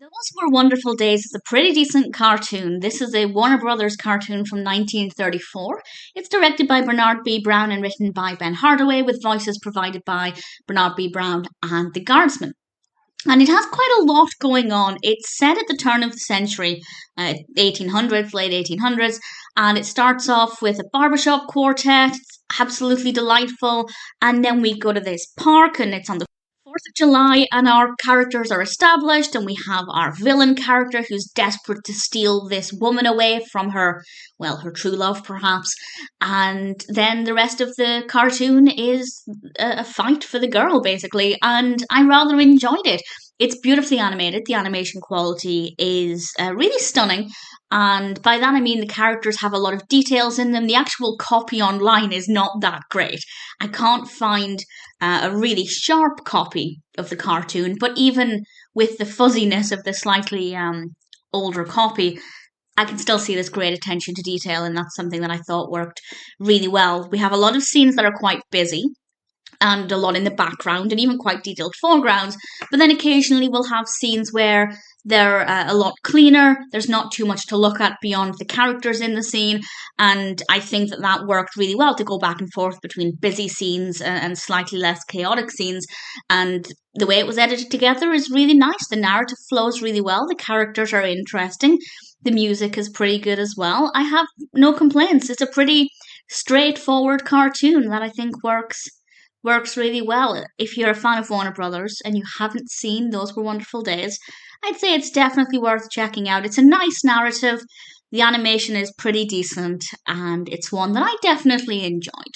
Those Were Wonderful Days is a pretty decent cartoon. This is a Warner Brothers cartoon from 1934. It's directed by Bernard B. Brown and written by Ben Hardaway, with voices provided by Bernard B. Brown and the Guardsmen. And it has quite a lot going on. It's set at the turn of the century, 1800s, late 1800s, and it starts off with a barbershop quartet. It's absolutely delightful. And then we go to this park, and it's on the 4th of July, and our characters are established, and we have our villain character who's desperate to steal this woman away from her, well, her true love, perhaps. And then the rest of the cartoon is a fight for the girl, basically, and I rather enjoyed it. It's beautifully animated. The animation quality is really stunning. And by that I mean the characters have a lot of details in them. The actual copy online is not that great. I can't find a really sharp copy of the cartoon, but even with the fuzziness of the slightly older copy, I can still see this great attention to detail, and that's something that I thought worked really well. We have a lot of scenes that are quite busy, and a lot in the background, and even quite detailed foregrounds. But then occasionally we'll have scenes where they're a lot cleaner. There's not too much to look at beyond the characters in the scene. And I think that that worked really well to go back and forth between busy scenes and slightly less chaotic scenes. And the way it was edited together is really nice. The narrative flows really well. The characters are interesting. The music is pretty good as well. I have no complaints. It's a pretty straightforward cartoon that I think works really well. If you're a fan of Warner Brothers and you haven't seen Those Were Wonderful Days, I'd say it's definitely worth checking out. It's a nice narrative, the animation is pretty decent, and it's one that I definitely enjoyed.